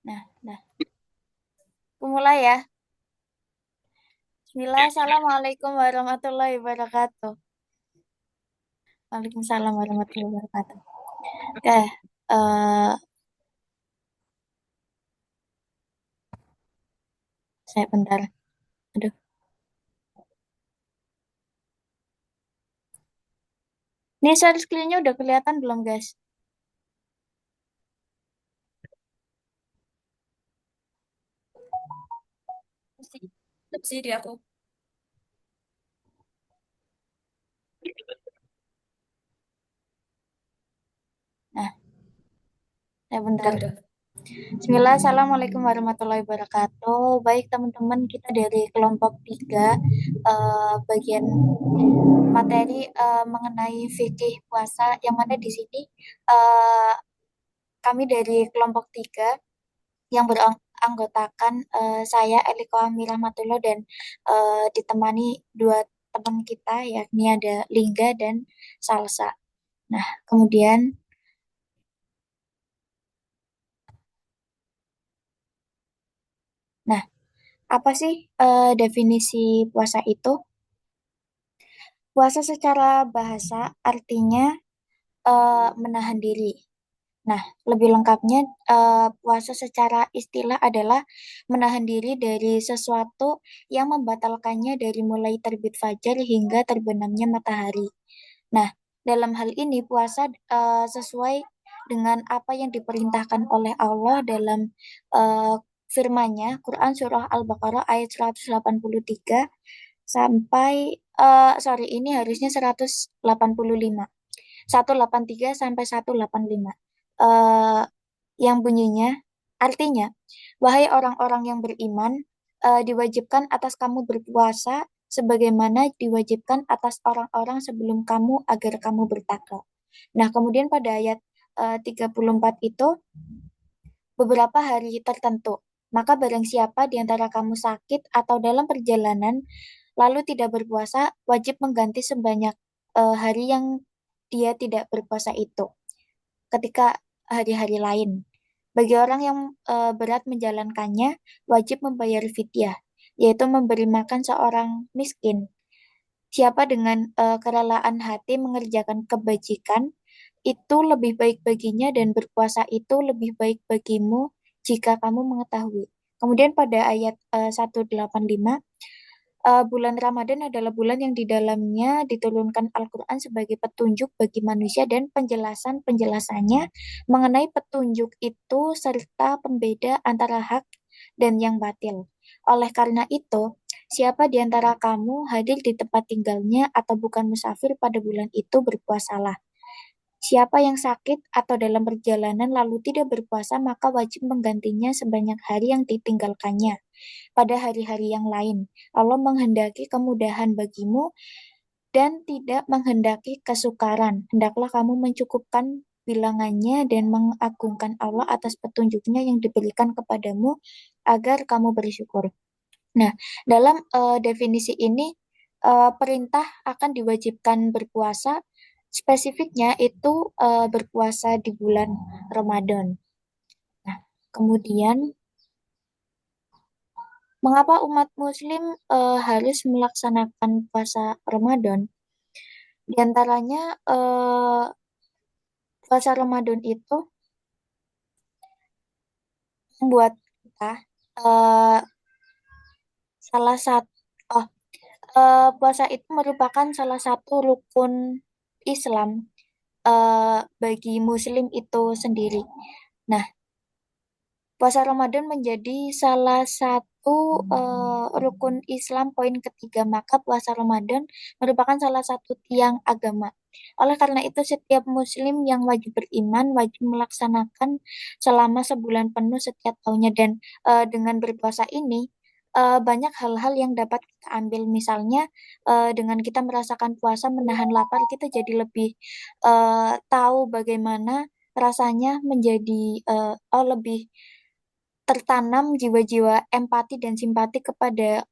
Nah, mulai ya. Bismillah, Assalamualaikum warahmatullahi wabarakatuh. Waalaikumsalam warahmatullahi wabarakatuh. Oke, eh, saya bentar. Aduh, ini share screen-nya udah kelihatan belum, guys? Mesti mesti di aku. Nah, saya bentar. Udah. Bismillah, Assalamualaikum warahmatullahi wabarakatuh. Baik, teman-teman, kita dari kelompok 3, bagian materi mengenai fikih puasa, yang mana di sini eh, kami dari kelompok 3 yang beranggotakan saya Eliko Amir Rahmatullah dan ditemani dua teman kita yakni ada Lingga dan Salsa. Nah, kemudian nah, apa sih definisi puasa itu? Puasa secara bahasa artinya menahan diri. Nah, lebih lengkapnya, puasa secara istilah adalah menahan diri dari sesuatu yang membatalkannya dari mulai terbit fajar hingga terbenamnya matahari. Nah, dalam hal ini puasa sesuai dengan apa yang diperintahkan oleh Allah dalam eh, firman-Nya, Quran Surah Al-Baqarah ayat 183 sampai, sorry, ini harusnya 185. 183 sampai 185. Eh, yang bunyinya artinya, wahai orang-orang yang beriman, diwajibkan atas kamu berpuasa sebagaimana diwajibkan atas orang-orang sebelum kamu agar kamu bertakwa. Nah, kemudian pada ayat 34 itu beberapa hari tertentu. Maka barang siapa di antara kamu sakit atau dalam perjalanan lalu tidak berpuasa, wajib mengganti sebanyak hari yang dia tidak berpuasa itu ketika hari-hari lain. Bagi orang yang berat menjalankannya, wajib membayar fidyah, yaitu memberi makan seorang miskin. Siapa dengan kerelaan hati mengerjakan kebajikan, itu lebih baik baginya dan berpuasa itu lebih baik bagimu jika kamu mengetahui. Kemudian pada ayat 185, bulan Ramadan adalah bulan yang di dalamnya diturunkan Al-Quran sebagai petunjuk bagi manusia dan penjelasan-penjelasannya mengenai petunjuk itu serta pembeda antara hak dan yang batil. Oleh karena itu, siapa di antara kamu hadir di tempat tinggalnya atau bukan musafir pada bulan itu berpuasalah. Siapa yang sakit atau dalam perjalanan lalu tidak berpuasa maka wajib menggantinya sebanyak hari yang ditinggalkannya pada hari-hari yang lain. Allah menghendaki kemudahan bagimu dan tidak menghendaki kesukaran. Hendaklah kamu mencukupkan bilangannya dan mengagungkan Allah atas petunjuknya yang diberikan kepadamu agar kamu bersyukur. Nah, dalam definisi ini perintah akan diwajibkan berpuasa, spesifiknya itu berpuasa di bulan Ramadan. Nah, kemudian mengapa umat Muslim harus melaksanakan puasa Ramadan? Di antaranya puasa Ramadan itu membuat kita eh, salah satu oh, puasa itu merupakan salah satu rukun Islam bagi Muslim itu sendiri. Nah, puasa Ramadan menjadi salah satu rukun Islam poin ketiga, maka puasa Ramadan merupakan salah satu tiang agama. Oleh karena itu, setiap Muslim yang wajib beriman wajib melaksanakan selama sebulan penuh setiap tahunnya dan dengan berpuasa ini banyak hal-hal yang dapat kita ambil. Misalnya dengan kita merasakan puasa menahan lapar, kita jadi lebih tahu bagaimana rasanya menjadi lebih tertanam jiwa-jiwa empati dan simpati kepada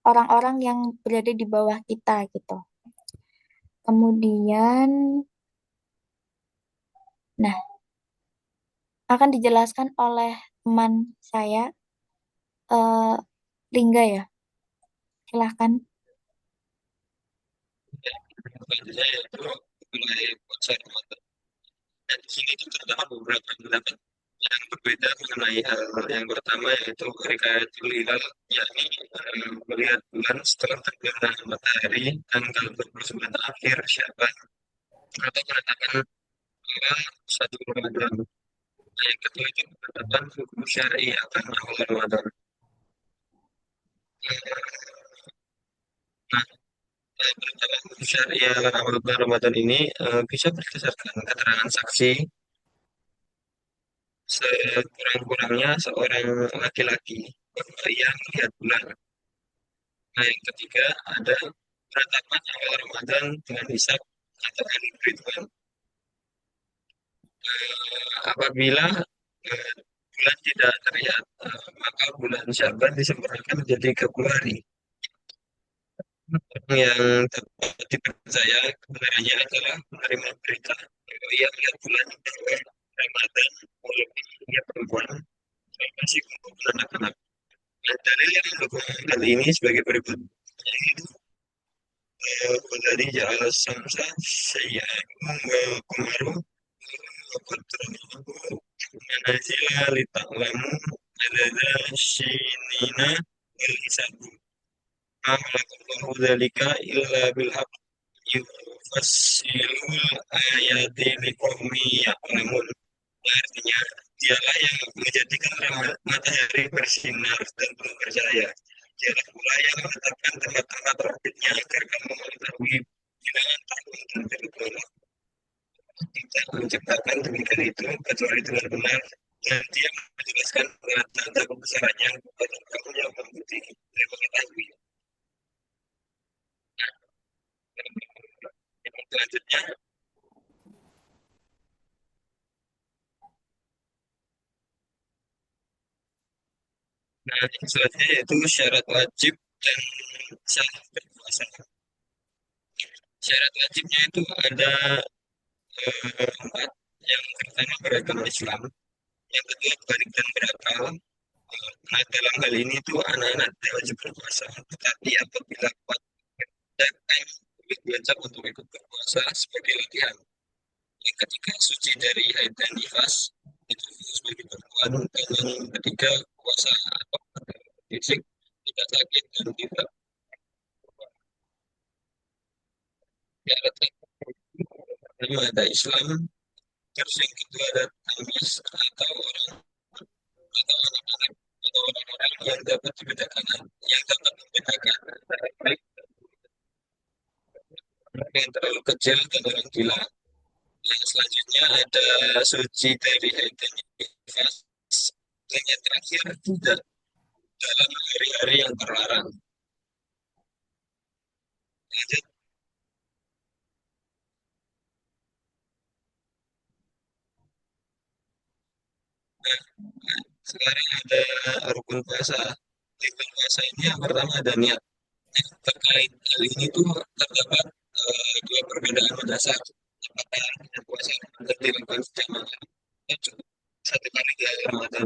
orang-orang yang berada di bawah kita gitu. Kemudian, nah, akan dijelaskan oleh teman saya, eh Lingga ya. Silahkan. Selanjutnya yaitu mulai puasa Ramadan. Dan di sini itu terdapat beberapa pendapat yang berbeda mengenai hal yang pertama yaitu Rikayatul Hilal, yakni melihat bulan setelah terbenam matahari tanggal 29 akhir Syaban atau penetapan awal satu Ramadan. Nah, yang kedua itu penetapan hukum syar'i akan awal Ramadan. Nah, penetapan hukum syar'i akan awal Ramadan ini bisa berdasarkan keterangan saksi sekurang-kurangnya seorang laki-laki yang melihat bulan. Nah, yang ketiga ada penetapan awal Ramadan dengan hisab atau ritual. Apabila eh, bulan tidak terlihat, maka bulan Syaban disempurnakan menjadi 30 hari. Yang dapat dipercaya kebenarannya adalah menerima berita bahwa ia melihat bulan bahwa Ramadan walaupun ia perempuan masih untuk anak-anak. Nah, dalil yang mendukung hal ini sebagai berikut. Yaitu dari jalan samsa saya kumaru qadrahu manazila lita'lamu adada shinina wal hisabu ma khalaqallahu dzalika illa bil haqq yufassilul ayati liqaumi ya'lamun. Artinya dialah yang menjadikan matahari bersinar dan penuh bercahaya. Dialah pula yang menetapkan tempat-tempat orbitnya agar kamu mengetahui bilangan tahun dan periode. Tidak menciptakan demikian itu kecuali dengan benar, dan dia menjelaskan tanda kebesarannya kepada kamu yang mengikuti dan mengetahui. Yang selanjutnya, yang selanjutnya yaitu syarat wajib dan sah berpuasa. Syarat wajibnya itu ada empat. Yang pertama beragama Islam, yang kedua balik dan berakal. Nah, dalam hal ini tuh anak-anak tidak wajib berpuasa, tetapi apabila kuat dan diajak untuk ikut berpuasa sebagai latihan. Yang ketiga suci dari haid dan nifas, itu sebagai perempuan. Dan yang ketiga puasa atau fisik tidak sakit dan tidak syarat pertama ada Islam, terus yang kedua ada tamis atau orang atau anak-anak atau orang-orang yang dapat dibedakan, yang dapat membedakan antara baik yang terlalu kecil dan orang gila. Yang selanjutnya ada suci dari haid dan nifas. Dan yang terakhir tidak dalam hari-hari yang terlarang. Lanjut. Nah, sekarang ada rukun puasa. Rukun puasa ini yang pertama ada niat. Terkait hal ini tuh terdapat dua perbedaan mendasar. Apakah puasa Ramadan dilakukan setiap malam atau cukup satu kali di akhir Ramadan?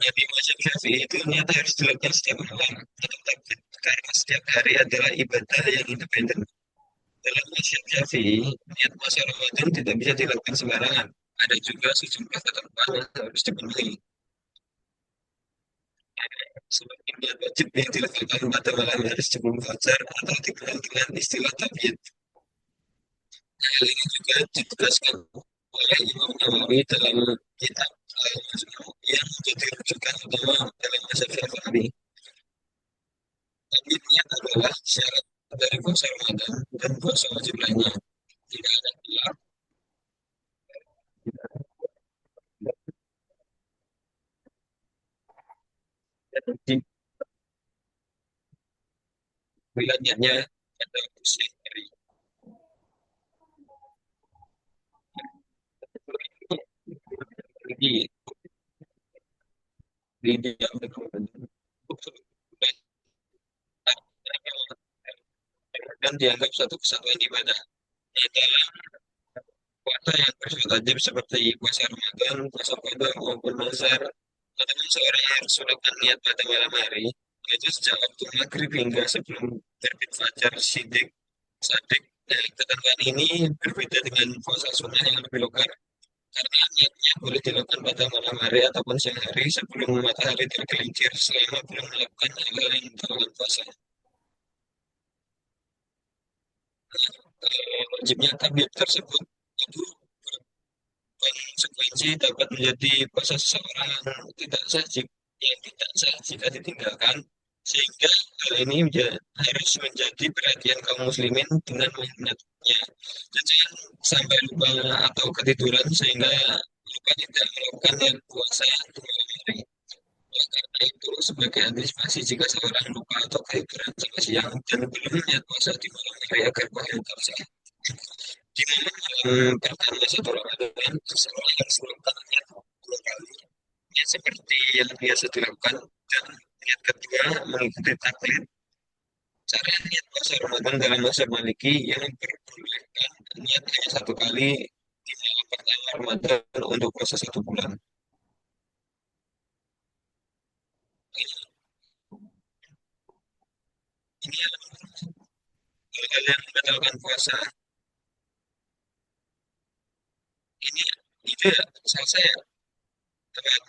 Nabi Muhammad Syafi'i itu ternyata harus dilakukan setiap malam atau takbir, karena setiap hari adalah ibadah yang independen. Dalam mazhab Syafi'i, niat puasa Ramadan tidak bisa dilakukan sembarangan. Ada juga sejumlah ketentuan yang harus dipenuhi. Seperti niat wajib yang dilakukan pada malam hari sebelum fajar atau dikenal dengan istilah tabiat. Hal ini juga ditegaskan oleh Imam Nawawi dalam kitab Al-Majmu' yang menjadi rujukan utama dalam mazhab Syafi'i. Tapi niat adalah syarat dari puasa Ramadan dan puasa wajib lainnya. Tidak ada khilaf di wilayahnya ada usia dari di di dan dianggap satu kesatuan ibadah. Dalam puasa yang bersifat wajib seperti puasa Ramadan, puasa Qadha maupun nazar dengan seorang yang mensunnahkan niat pada malam hari itu sejak waktu maghrib hingga sebelum terbit fajar sidik sadik. Ketentuan ini berbeda dengan puasa sunnah yang lebih longgar karena niatnya boleh dilakukan pada malam hari ataupun siang hari sebelum matahari tergelincir selama belum melakukan hal yang dalam puasa. Wajibnya takbir tersebut itu konsekuensi dapat menjadi puasa seseorang tidak sah yang tidak sah jika ditinggalkan, sehingga hal ini harus menjadi perhatian kaum muslimin dengan mengingatnya. Dan jangan sampai lupa atau ketiduran sehingga lupa tidak melakukan yang puasa di malam hari. Oleh karena itu, sebagai antisipasi jika seorang lupa atau ketiduran sama siang dan belum niat puasa di malam hari agar pahala terasa. Di momen pertama satu Ramadan, seseorang yang sebelumnya dua kali, ya seperti yang biasa dilakukan, dan niat kedua mengikuti taklid. Cara niat puasa Ramadan dalam masa Maliki yang diperbolehkan niat hanya satu kali di malam pertama Ramadan untuk puasa 1 bulan. Ini hal-hal yang membatalkan puasa. Ini itu ya, saya teman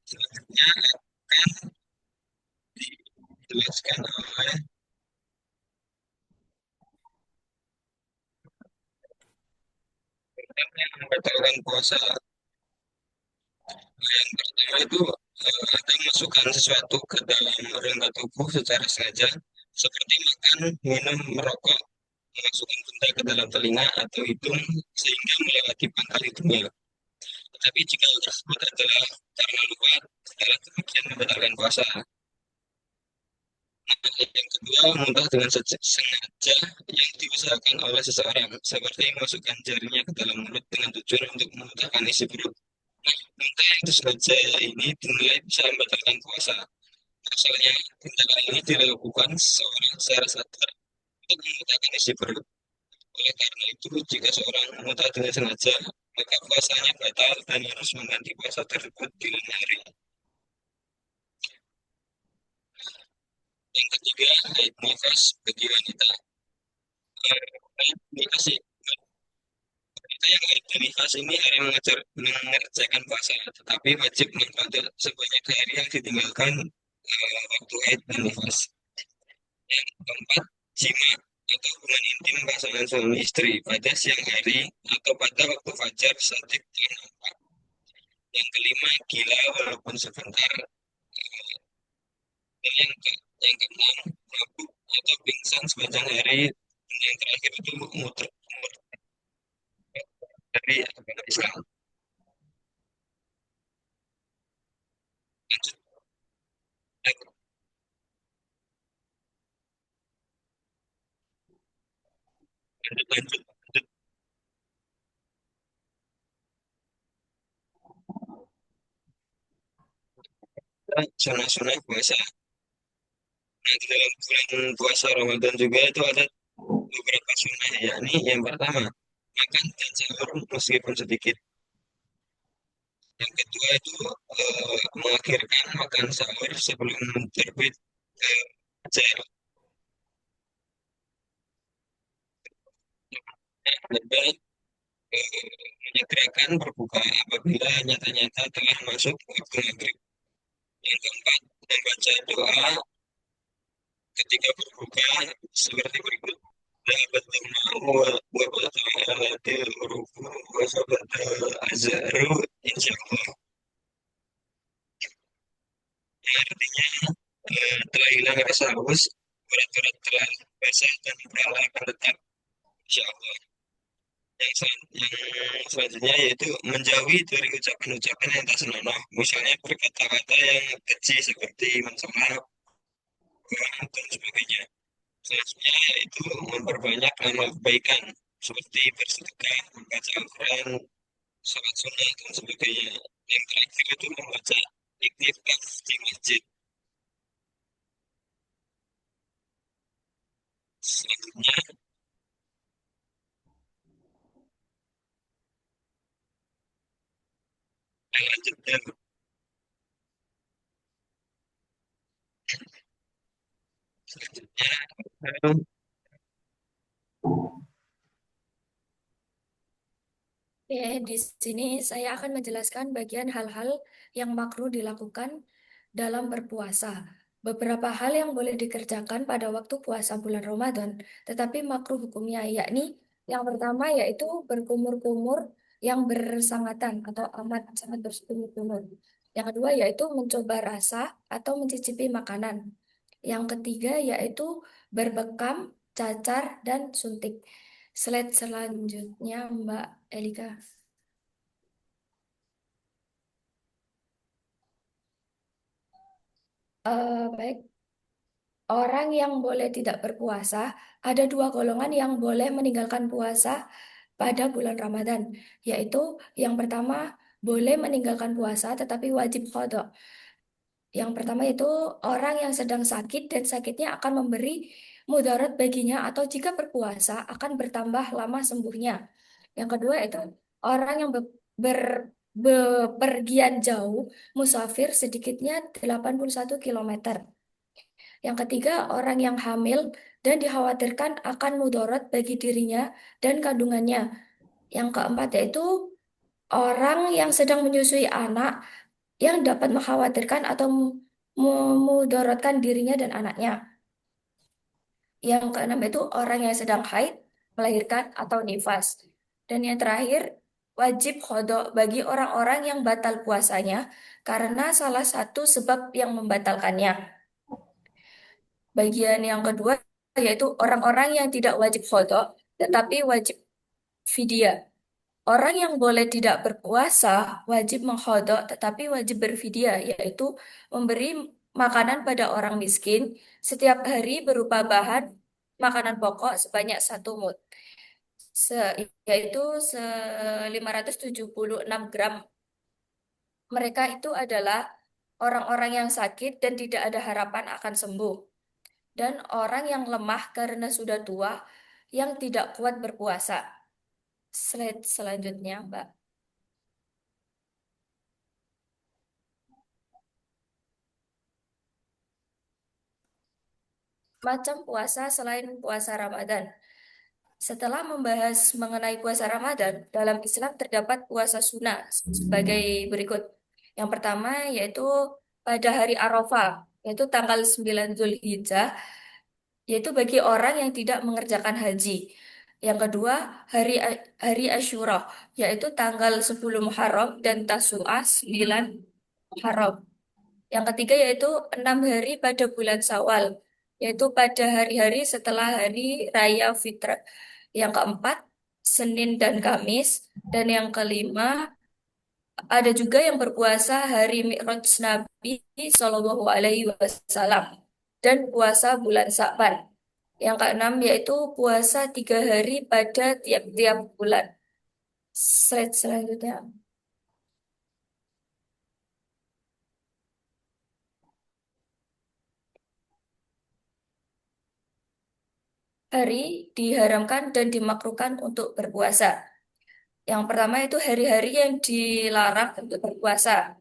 selanjutnya akan dijelaskan oleh yang membatalkan puasa. Yang pertama itu ada memasukkan sesuatu ke dalam rongga tubuh secara sengaja, seperti makan, minum, merokok, memasukkan benda ke dalam telinga atau hidung sehingga melewati pangkal hidungnya. Tetapi jika hal tersebut adalah karena lupa, setelah demikian membatalkan puasa. Yang kedua, muntah dengan sengaja yang diusahakan oleh seseorang, seperti memasukkan jarinya ke dalam mulut dengan tujuan untuk memuntahkan isi perut. Nah, muntah yang disengaja ini dinilai bisa membatalkan puasa. Asalnya, tindakan ini dilakukan seorang secara sadar untuk memuntahkan isi perut. Oleh karena itu, jika seorang memuntah dengan sengaja, maka puasanya batal dan harus mengganti puasa tersebut di lain hari. Yang ketiga, haid nifas bagi wanita. Haid nifas wanita yang haid nifas ini hari mengerjakan puasa, tetapi wajib mengkodok sebanyak hari yang ditinggalkan waktu haid dan nifas. Yang keempat, jima atau hubungan intim pasangan suami istri pada siang hari atau pada waktu fajar saat telah nampak. Yang kelima, gila walaupun sebentar. Dan yang keenam, mabuk atau pingsan sepanjang hari. Dan yang terakhir itu muter dari agama Islam. Lanjut, lanjut, lanjut, lanjut. Sunnah-sunnah puasa. Nah, di dalam bulan puasa Ramadan juga itu ada beberapa sunnah, yakni yang pertama, makan dan sahur meskipun sedikit. Yang kedua itu mengakhirkan makan sahur sebelum terbit fajar. Yang ketiga, menyegerakan berbuka apabila nyata-nyata telah masuk waktu maghrib. Yang keempat, membaca doa ketika berbuka seperti berikut. Dapat wa bata'alatil uruku wa sabatal azharu insyaallah. Yang artinya telah hilang rasa haus, berat-berat telah basah dan pahala akan tetap insyaallah. Yang selanjutnya yaitu menjauhi dari ucapan-ucapan yang tak senonoh, misalnya berkata-kata yang keji seperti mencela, kurang, dan sebagainya. Selanjutnya yaitu memperbanyak amal kebaikan seperti bersedekah, membaca Al-Quran, sholat sunnah, dan sebagainya. Yang terakhir itu membaca iktikaf di masjid. Selanjutnya selanjutnya, selanjutnya Oke, di sini saya akan menjelaskan bagian hal-hal yang makruh dilakukan dalam berpuasa. Beberapa hal yang boleh dikerjakan pada waktu puasa bulan Ramadan, tetapi makruh hukumnya, yakni yang pertama yaitu berkumur-kumur yang bersangatan atau amat sangat berkumur-kumur. Yang kedua yaitu mencoba rasa atau mencicipi makanan. Yang ketiga yaitu berbekam, cacar, dan suntik. Slide selanjutnya, Mbak Elika. Baik, orang yang boleh tidak berpuasa, ada dua golongan yang boleh meninggalkan puasa pada bulan Ramadan, yaitu yang pertama boleh meninggalkan puasa tetapi wajib qada. Yang pertama itu orang yang sedang sakit dan sakitnya akan memberi mudarat baginya atau jika berpuasa akan bertambah lama sembuhnya. Yang kedua itu orang yang bepergian jauh, musafir sedikitnya 81 kilometer. Yang ketiga, orang yang hamil dan dikhawatirkan akan mudarat bagi dirinya dan kandungannya. Yang keempat yaitu orang yang sedang menyusui anak yang dapat mengkhawatirkan atau memudaratkan dirinya dan anaknya. Yang keenam itu orang yang sedang haid, melahirkan atau nifas. Dan yang terakhir, wajib kodok bagi orang-orang yang batal puasanya karena salah satu sebab yang membatalkannya. Bagian yang kedua yaitu orang-orang yang tidak wajib kodok tetapi wajib fidyah. Orang yang boleh tidak berpuasa wajib mengkodok tetapi wajib berfidyah, yaitu memberi makanan pada orang miskin setiap hari berupa bahan makanan pokok sebanyak 1 mud, yaitu 576 gram. Mereka itu adalah orang-orang yang sakit dan tidak ada harapan akan sembuh, dan orang yang lemah karena sudah tua yang tidak kuat berpuasa. Slide selanjutnya, Mbak. Macam puasa selain puasa Ramadan. Setelah membahas mengenai puasa Ramadan, dalam Islam terdapat puasa sunnah sebagai berikut. Yang pertama yaitu pada hari Arafah, yaitu tanggal 9 Zulhijjah, yaitu bagi orang yang tidak mengerjakan haji. Yang kedua, hari Asyura, yaitu tanggal 10 Muharram dan Tasu'a 9 Muharram. Yang ketiga yaitu 6 hari pada bulan Syawal, yaitu pada hari-hari setelah hari Raya Fitrah. Yang keempat, Senin dan Kamis. Dan yang kelima, ada juga yang berpuasa hari Mi'raj Nabi Shallallahu Alaihi Wasallam dan puasa bulan Sa'ban. Yang keenam yaitu puasa 3 hari pada tiap-tiap bulan. Slide selanjutnya. Hari diharamkan dan dimakruhkan untuk berpuasa. Yang pertama itu hari-hari yang dilarang untuk berpuasa.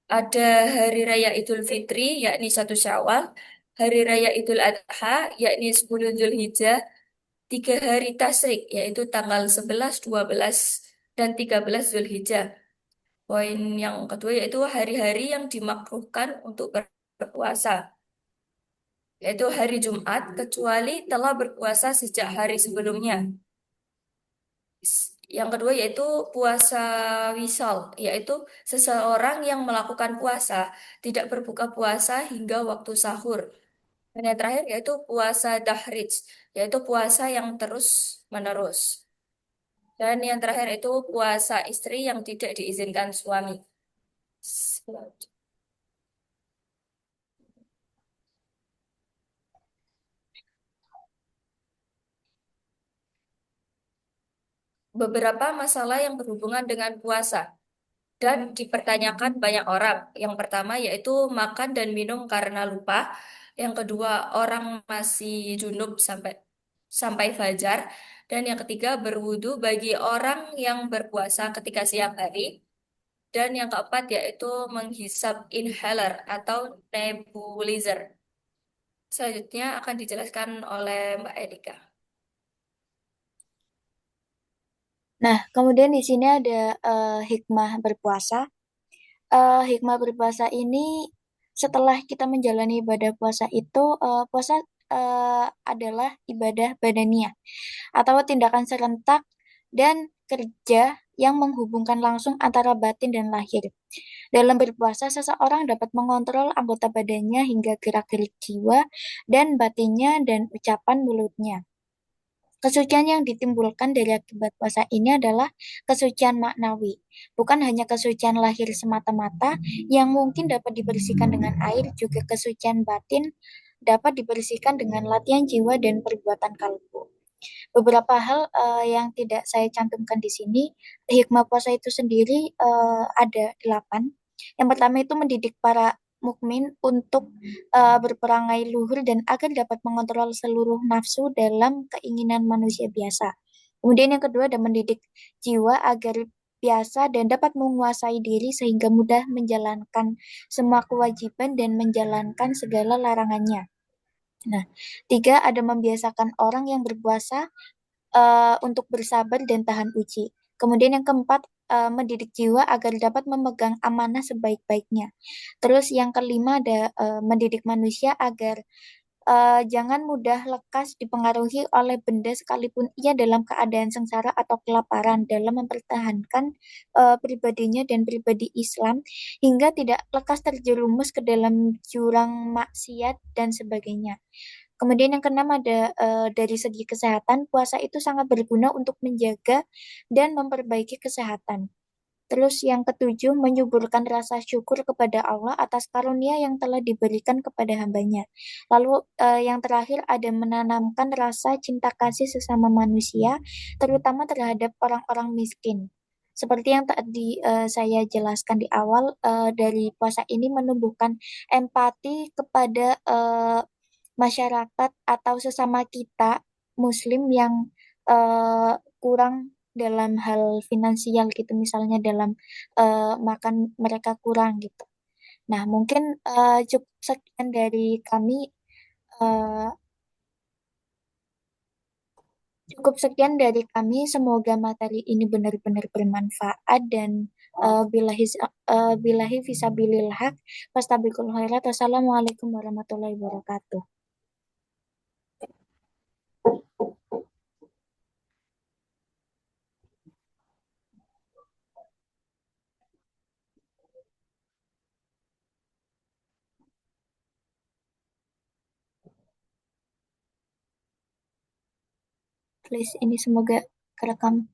Ada hari raya Idul Fitri, yakni 1 Syawal, hari raya Idul Adha, yakni 10 Zulhijjah, 3 hari Tasyrik, yaitu tanggal 11, 12, dan 13 Zulhijjah. Poin yang kedua yaitu hari-hari yang dimakruhkan untuk berpuasa, yaitu hari Jumat, kecuali telah berpuasa sejak hari sebelumnya. Yang kedua yaitu puasa wisal, yaitu seseorang yang melakukan puasa tidak berbuka puasa hingga waktu sahur. Dan yang terakhir yaitu puasa dahrij, yaitu puasa yang terus menerus. Dan yang terakhir itu puasa istri yang tidak diizinkan suami. Beberapa masalah yang berhubungan dengan puasa dan dipertanyakan banyak orang. Yang pertama yaitu makan dan minum karena lupa. Yang kedua, orang masih junub sampai sampai fajar. Dan yang ketiga, berwudu bagi orang yang berpuasa ketika siang hari. Dan yang keempat yaitu menghisap inhaler atau nebulizer. Selanjutnya akan dijelaskan oleh Mbak Erika. Nah, kemudian di sini ada hikmah berpuasa. Hikmah berpuasa ini setelah kita menjalani ibadah puasa itu, puasa adalah ibadah badaniah atau tindakan serentak dan kerja yang menghubungkan langsung antara batin dan lahir. Dalam berpuasa, seseorang dapat mengontrol anggota badannya hingga gerak-gerik jiwa dan batinnya dan ucapan mulutnya. Kesucian yang ditimbulkan dari akibat puasa ini adalah kesucian maknawi, bukan hanya kesucian lahir semata-mata yang mungkin dapat dibersihkan dengan air, juga kesucian batin dapat dibersihkan dengan latihan jiwa dan perbuatan kalbu. Beberapa hal yang tidak saya cantumkan di sini, hikmah puasa itu sendiri ada 8. Yang pertama itu mendidik para mukmin untuk berperangai luhur dan agar dapat mengontrol seluruh nafsu dalam keinginan manusia biasa. Kemudian yang kedua ada mendidik jiwa agar biasa dan dapat menguasai diri sehingga mudah menjalankan semua kewajiban dan menjalankan segala larangannya. Nah, tiga ada membiasakan orang yang berpuasa untuk bersabar dan tahan uji. Kemudian yang keempat, mendidik jiwa agar dapat memegang amanah sebaik-baiknya. Terus yang kelima ada mendidik manusia agar jangan mudah lekas dipengaruhi oleh benda sekalipun ia dalam keadaan sengsara atau kelaparan dalam mempertahankan pribadinya dan pribadi Islam hingga tidak lekas terjerumus ke dalam jurang maksiat dan sebagainya. Kemudian yang keenam ada dari segi kesehatan, puasa itu sangat berguna untuk menjaga dan memperbaiki kesehatan. Terus yang ketujuh, menyuburkan rasa syukur kepada Allah atas karunia yang telah diberikan kepada hambanya. Lalu yang terakhir ada menanamkan rasa cinta kasih sesama manusia, terutama terhadap orang-orang miskin. Seperti yang tadi saya jelaskan di awal, dari puasa ini menumbuhkan empati kepada masyarakat atau sesama kita Muslim yang kurang dalam hal finansial gitu, misalnya dalam makan mereka kurang gitu. Nah, mungkin cukup sekian dari kami. eh, Cukup sekian dari kami. Semoga materi ini benar-benar bermanfaat dan bilahi fisabilil haq. Fastabiqul khairat. Wassalamualaikum warahmatullahi wabarakatuh. Please, ini semoga kerekam.